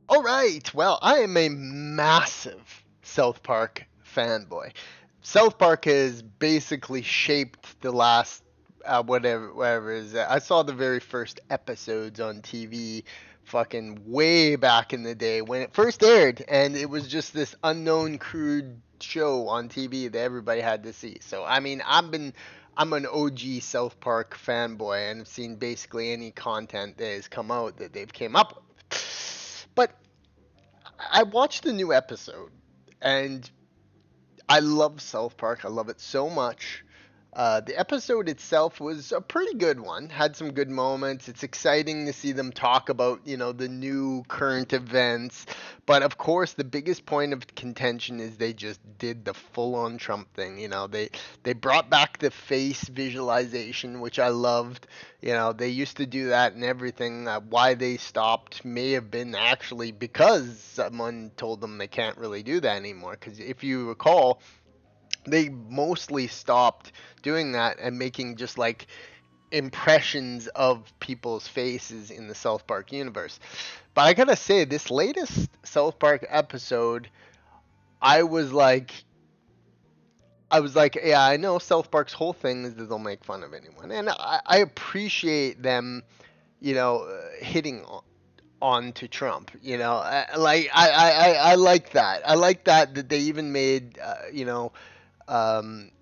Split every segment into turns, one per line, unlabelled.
All right. Well, I am a massive South Park fanboy. South Park has basically shaped the last whatever is that. I saw the very first episodes on TV fucking way back in the day when it first aired, and it was just this unknown crude show on TV that everybody had to see. So I mean, I'm an OG South Park fanboy and have seen basically any content that has come out that they've came up with. But I watched the new episode, and I love South Park. I love it so much. The episode itself was a pretty good one. Had some good moments. It's exciting to see them talk about, the new current events. But of course, the biggest point of contention is they just did the full-on Trump thing. They brought back the face visualization, which I loved. They used to do that and everything. Why they stopped may have been actually because someone told them they can't really do that anymore. Because if you recall, they mostly stopped doing that and making just like impressions of people's faces in the South Park universe. But I gotta say, this latest South Park episode, I was like, yeah, I know South Park's whole thing is that they'll make fun of anyone, and I appreciate them, hitting on to Trump. I like that. I like that they even made,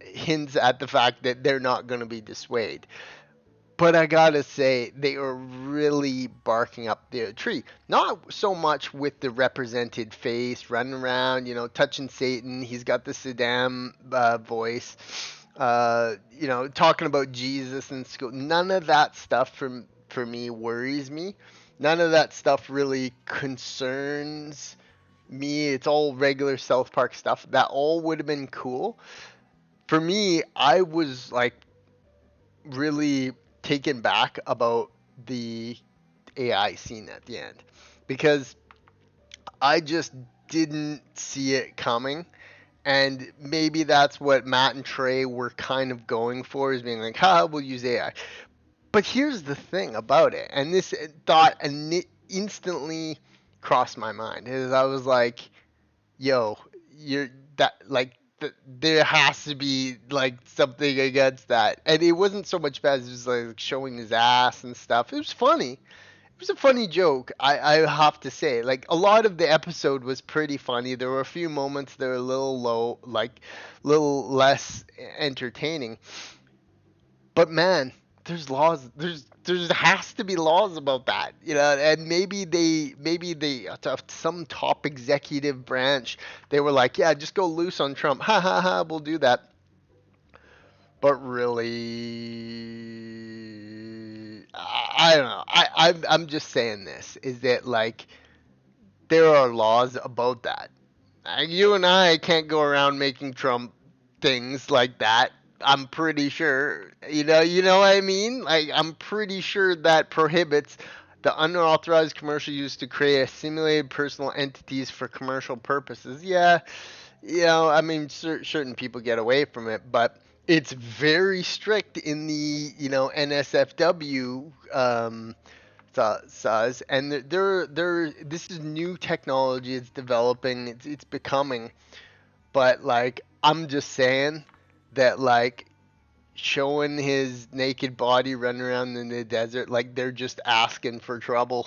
hints at the fact that they're not going to be dissuaded. But I gotta say, they are really barking up the tree. Not so much with the represented face running around, touching Satan. He's got the Saddam voice, talking about Jesus in school. None of that stuff for me worries me. None of that stuff really concerns me. It's all regular South Park stuff. That all would have been cool. For me, I was like really taken back about the AI scene at the end because I just didn't see it coming. And maybe that's what Matt and Trey were kind of going for, is being like, we'll use AI. But here's the thing about it, and this thought instantly crossed my mind, is I was like, yo, you're that like there has to be like something against that. And it wasn't so much bad as just like showing his ass and stuff. It was funny. It was a funny joke. I have to say, like a lot of the episode was pretty funny. There were a few moments that were a little low, like little less entertaining. But man, there's laws. There has to be laws about that, and maybe they some top executive branch, they were like, yeah, just go loose on Trump. Ha ha ha, we'll do that. But really, I don't know. I'm just saying this is that like there are laws about that. You and I can't go around making Trump things like that. I'm pretty sure. You know what I mean? Like I'm pretty sure that prohibits the unauthorized commercial use to create a simulated personal entities for commercial purposes. Yeah, I mean, certain people get away from it, but it's very strict in the NSFW says, and this is new technology. It's developing. It's becoming. But like, I'm just saying that like showing his naked body running around in the desert, like they're just asking for trouble.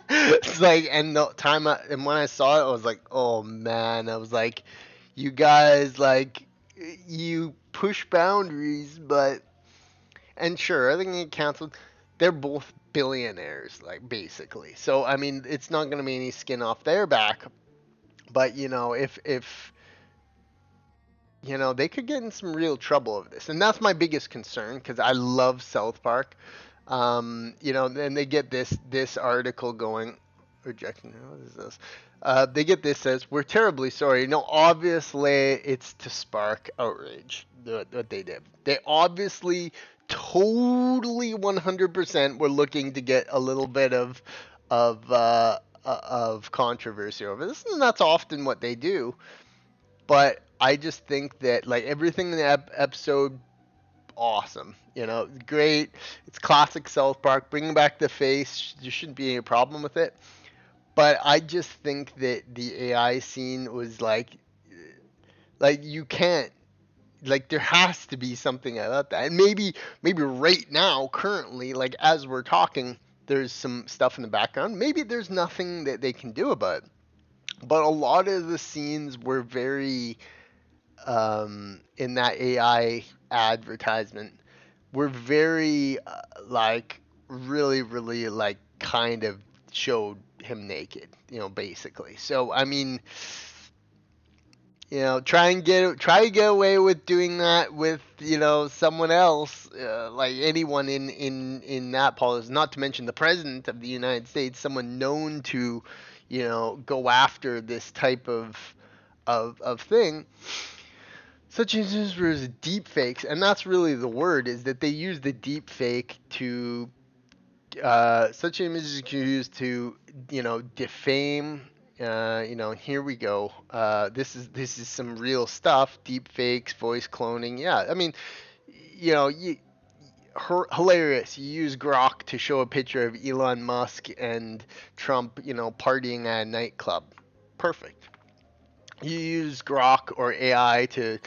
It's like, and the time and when I saw it, I was like, oh man, I was like, you guys, like, you push boundaries, but and sure, I think it canceled. They're both billionaires, like basically. So I mean, it's not going to be any skin off their back. But if they could get in some real trouble over this, and that's my biggest concern because I love South Park. And they get this article going, rejection. What is this? They get this says, we're terribly sorry. No, obviously it's to spark outrage. What they did. They obviously totally 100% were looking to get a little bit of controversy over this, and that's often what they do. But I just think that like everything in the episode, awesome. Great. It's classic South Park. Bringing back the face, there shouldn't be any problem with it. but I just think that the AI scene was like you can't, like there has to be something about that. And maybe right now, currently, like as we're talking, there's some stuff in the background. Maybe there's nothing that they can do about it. But a lot of the scenes were very in that AI advertisement were very like really like kind of showed him naked, basically. So I mean, try and get away with doing that with someone else, like anyone in that politics. Not to mention the president of the United States, someone known to, go after this type of thing. Such instances as deep fakes, and that's really the word, is that they use the deep fake to such images can used to defame. Here we go. This is some real stuff. Deep fakes, voice cloning. Yeah, I mean, you, hilarious. You use Grok to show a picture of Elon Musk and Trump, partying at a nightclub. Perfect. You use Grok or AI to,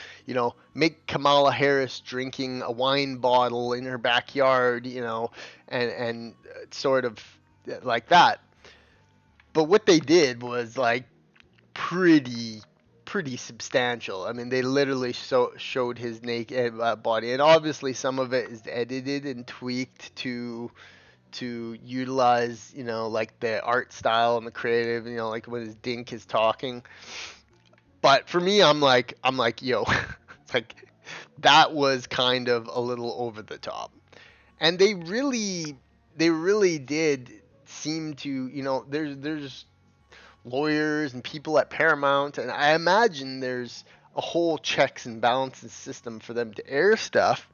make Kamala Harris drinking a wine bottle in her backyard, and sort of like that. But what they did was like pretty pretty substantial. I mean, they literally showed his naked body, and obviously some of it is edited and tweaked to utilize, like the art style and the creative, like when his dink is talking. But for me, I'm like, yo, it's like that was kind of a little over the top. And they really did seem to, there's lawyers and people at Paramount, and I imagine there's a whole checks and balances system for them to air stuff.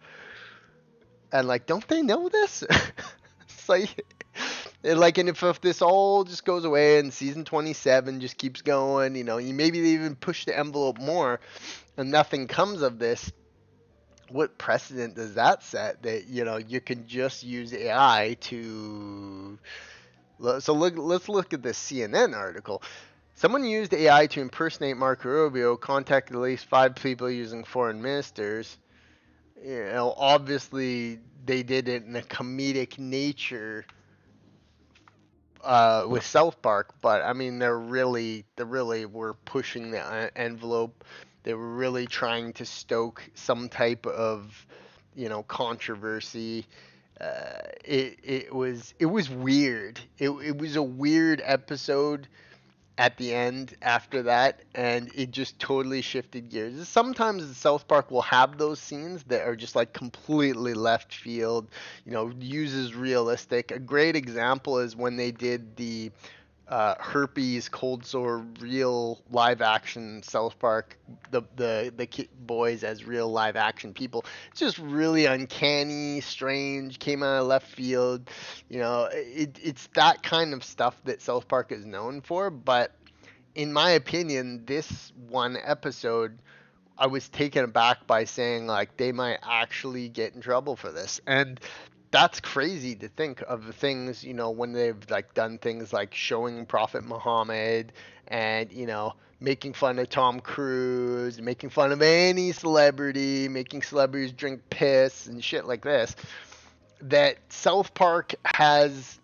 And like, don't they know this? It's like, and if this all just goes away and season 27 just keeps going, maybe they even push the envelope more, and nothing comes of this. What precedent does that set that you can just use AI to? So let's look at this CNN article. Someone used AI to impersonate Marco Rubio, contacted at least 5 people using foreign ministers. Obviously they did it in a comedic nature with South Park, but I mean they really were pushing the envelope. They were really trying to stoke some type of controversy. It was weird. It was a weird episode at the end after that, and it just totally shifted gears. Sometimes South Park will have those scenes that are just like completely left field, uses realistic. A great example is when they did the herpes cold sore real live action South Park, the boys as real live action people. It's just really uncanny, strange, came out of left field. It's that kind of stuff that South Park is known for. But in my opinion, this one episode, I was taken aback by saying like they might actually get in trouble for this. And that's crazy to think of the things, when they've like done things like showing Prophet Muhammad and, making fun of Tom Cruise, making fun of any celebrity, making celebrities drink piss and shit like this. That South Park has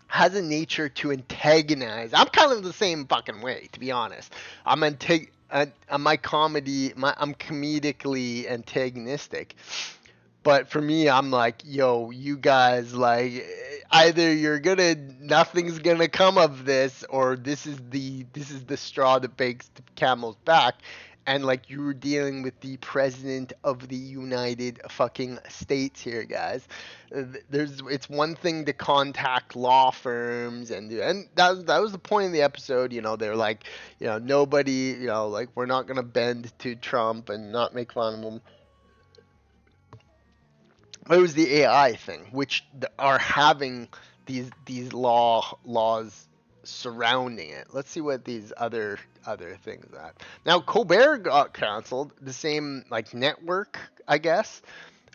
a nature to antagonize. I'm kind of the same fucking way, to be honest. My comedy, I'm comedically antagonistic. But for me, I'm like, yo, you guys, like, either nothing's gonna come of this, or this is the straw that breaks the camel's back. And like, you were dealing with the president of the United fucking States here, guys. It's one thing to contact law firms, and that was the point of the episode. They're like, nobody, like, we're not gonna bend to Trump and not make fun of him. It was the AI thing, which are having these laws surrounding it. Let's see what these other things are. Now Colbert got canceled. The same like network, I guess.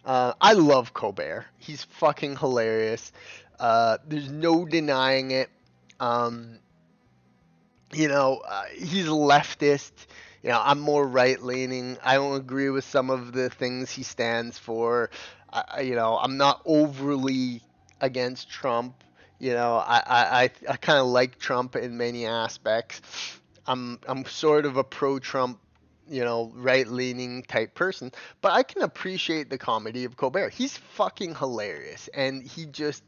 I love Colbert. He's fucking hilarious. There's no denying it. Um, he's leftist. I'm more right leaning. I don't agree with some of the things he stands for. I'm not overly against Trump. I kind of like Trump in many aspects. I'm sort of a pro-Trump, right-leaning type person, but I can appreciate the comedy of Colbert. He's fucking hilarious, and he just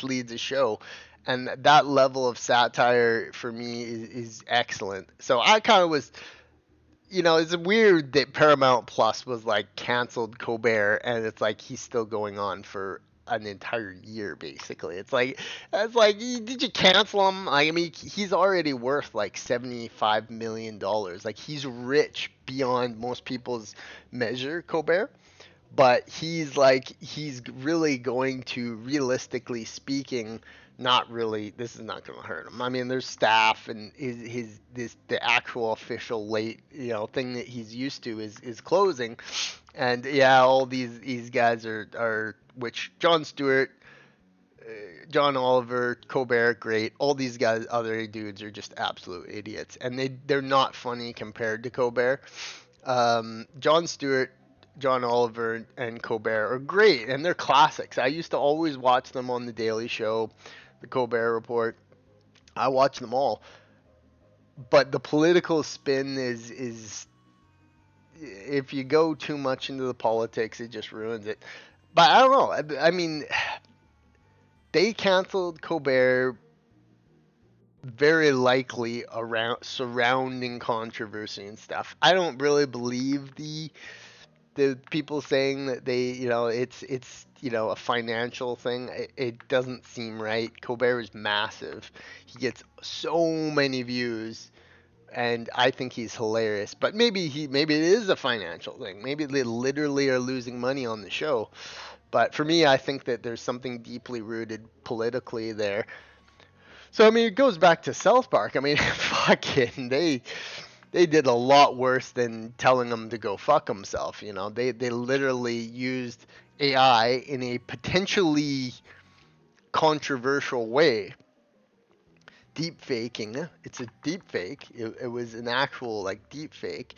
leads a show, and that level of satire for me is excellent. So I kind of was, it's weird that Paramount Plus was like canceled Colbert, and it's like he's still going on for an entire year basically. It's like did you cancel him? Like, I mean, he's already worth like $75 million. Like, he's rich beyond most people's measure, Colbert. But he's really going to, realistically speaking, not really, this is not going to hurt him. I mean, there's staff, and the actual official late, thing that he's used to is closing. And yeah, all these guys are which Jon Stewart, John Oliver, Colbert, great. All these guys, other dudes, are just absolute idiots, and they're not funny compared to Colbert. Jon Stewart, John Oliver, and Colbert are great, and they're classics. I used to always watch them on The Daily Show, The Colbert Report. I watch them all, but the political spin is if you go too much into the politics, it just ruins it. But I don't know. I mean, they canceled Colbert very likely around surrounding controversy and stuff. I don't really believe the people saying that it's a financial thing. It doesn't seem right. Colbert is massive. He gets so many views, and I think he's hilarious. But maybe it is a financial thing. Maybe they literally are losing money on the show. But for me, I think that there's something deeply rooted politically there. So I mean, it goes back to South Park. I mean, fucking they did a lot worse than telling him to go fuck himself. They literally used AI in a potentially controversial way. Deep faking. It's a deep fake. It was an actual like deep fake.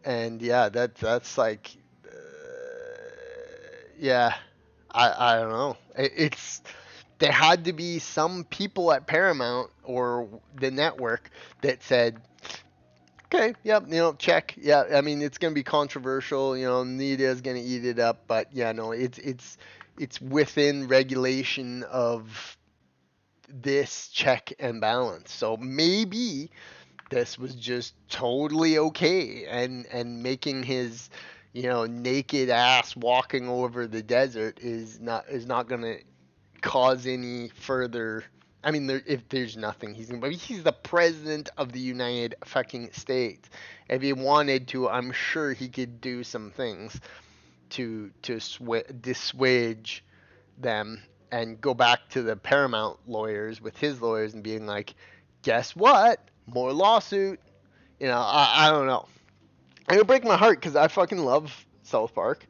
And yeah, that's like, yeah, I don't know. It's there had to be some people at Paramount or the network that said, okay, yep, check. Yeah, I mean, it's gonna be controversial. Media is gonna eat it up, but yeah, no, it's within regulation of this check and balance. So maybe this was just totally okay, and making his, naked ass walking over the desert is not gonna cause any further. I mean, if there's nothing he's gonna, but he's the president of the United fucking States. If he wanted to, I'm sure he could do some things to dissuade them and go back to the Paramount lawyers with his lawyers and being like, guess what? More lawsuit. I don't know. It would break my heart because I fucking love South Park.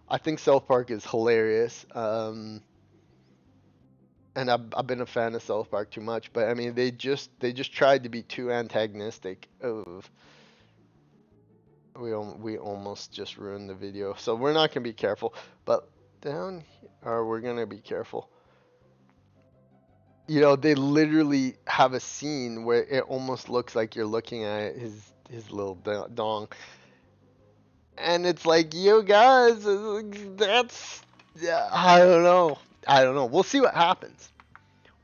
I think South Park is hilarious. And I've been a fan of South Park too much, but I mean they just tried to be too antagonistic. Of we almost just ruined the video, so we're not gonna be careful. But down here, or we're gonna be careful. They literally have a scene where it almost looks like you're looking at his little dong, and it's like, you guys, that's, yeah, I don't know. I don't know. We'll see what happens.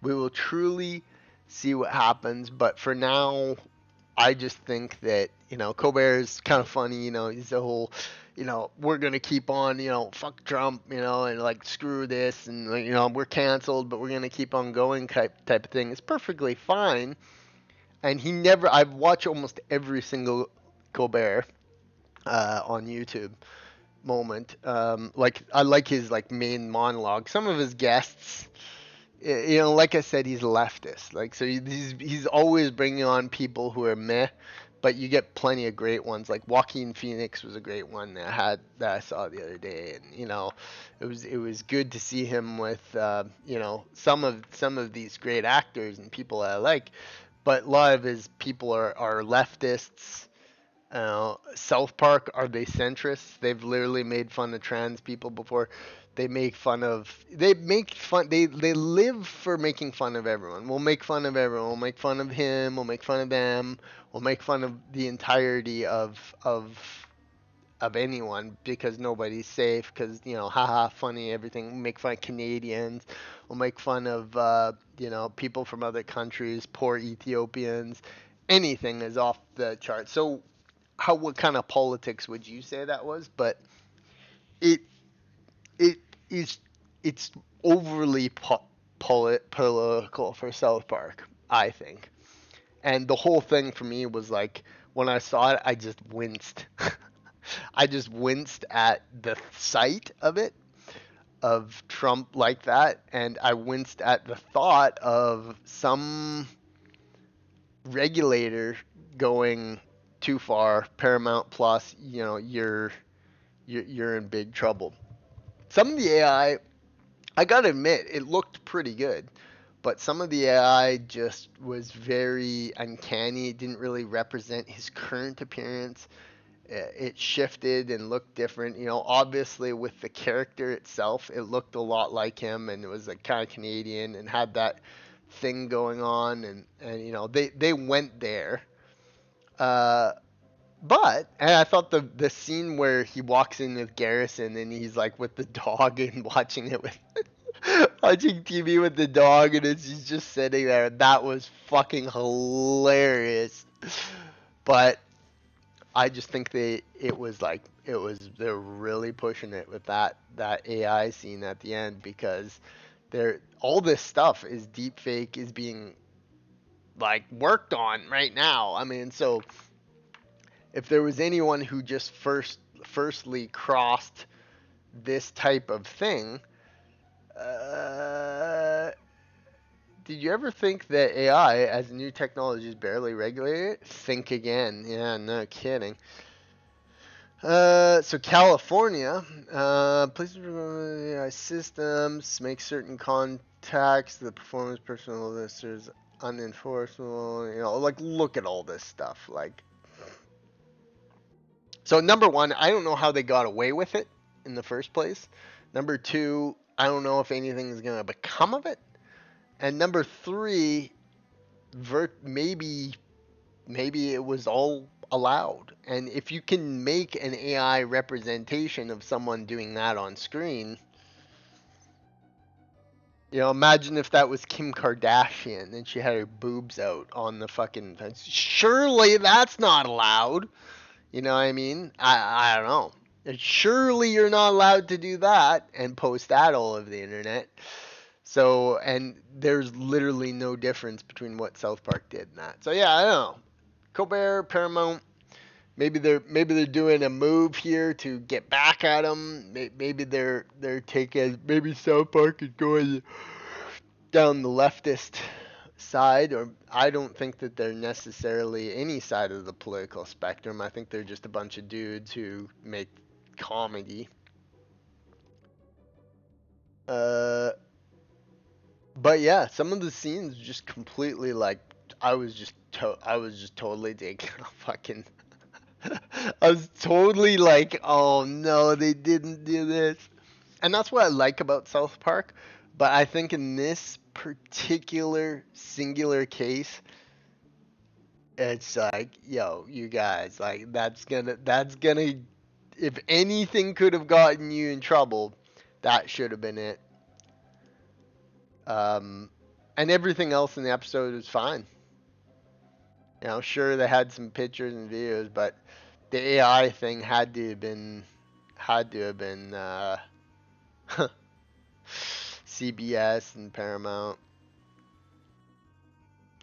We will truly see what happens. But for now, I just think that, Colbert is kind of funny. He's the whole, we're going to keep on, fuck Trump, and like screw this. And, like, we're canceled, but we're going to keep on going type of thing. It's perfectly fine. And I've watched almost every single Colbert on YouTube moment. Like, I like his like main monologue. Some of his guests, like I said, he's leftist. Like, so he's always bringing on people who are meh, but you get plenty of great ones. Like Joaquin Phoenix was a great one that I saw the other day, and it was good to see him with some of these great actors and people I like. but a lot of his people are leftists. South Park, are they centrists? They've literally made fun of trans people before. They live for making fun of everyone. We'll make fun of everyone. We'll make fun of him. We'll make fun of them. We'll make fun of the entirety of anyone because nobody's safe. Because haha, funny everything. We'll make fun of Canadians. We'll make fun of people from other countries, poor Ethiopians. Anything is off the chart. So what kind of politics would you say that was? But it it is it's overly political for South Park, I think. And the whole thing for me was like when I saw it, I just winced. I just winced at the sight of it, of Trump like that, and I winced at the thought of some regulator going too far, Paramount Plus, you're in big trouble. Some of the I gotta admit, it looked pretty good, but some of the AI just was very uncanny. It didn't really represent his current appearance. It shifted and looked different. Obviously with the character itself, it looked a lot like him, and it was like kind of Canadian and had that thing going on, and they went there. Uh, and I thought the scene where he walks in with Garrison and he's like with the dog and watching it with watching TV with the dog, and he's just sitting there. That was fucking hilarious. But I just think they're really pushing it with that AI scene at the end, because all this stuff is deep fake, is being like worked on right now. I mean, so if there was anyone who just firstly crossed this type of thing, did you ever think that AI, as a new technology, is barely regulated? Think again. Yeah, no kidding. So California, places AI systems make certain contacts, the performance personal listers unenforceable. Like look at all this stuff. Like, so number one, I don't know how they got away with it in the first place. Number two, I don't know if anything is gonna become of it. And number three, maybe it was all allowed. And if you can make an AI representation of someone doing that on screen, imagine if that was Kim Kardashian and she had her boobs out on the fucking fence. Surely that's not allowed. You know what I mean? I don't know. Surely you're not allowed to do that and post that all over the internet. So, and there's literally no difference between what South Park did and that. So yeah, I don't know. Colbert, Paramount, maybe they're doing a move here to get back at them. Maybe they're taking, maybe South Park is going down the leftist side, or I don't think that they're necessarily any side of the political spectrum. I think they're just a bunch of dudes who make comedy. But yeah, some of the scenes just completely like I was just totally taking a fucking I was totally like, oh no, they didn't do this. And that's what I like about South Park. But I think in this particular singular case, it's like, yo, you guys, like that's gonna if anything could have gotten you in trouble, that should have been it. Um, and everything else in the episode is fine. Sure they had some pictures and videos, but the AI thing had to have been CBS and Paramount.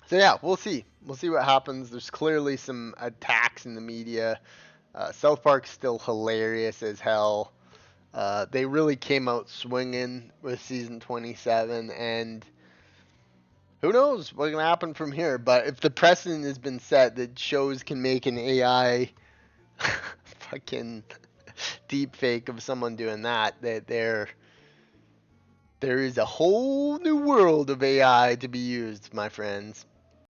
So yeah, we'll see. We'll see what happens. There's clearly some attacks in the media. South Park's still hilarious as hell. They really came out swinging with season 27, and who knows what's gonna happen from here? But if the precedent has been set that shows can make an AI fucking deep fake of someone doing that there is a whole new world of AI to be used, my friends.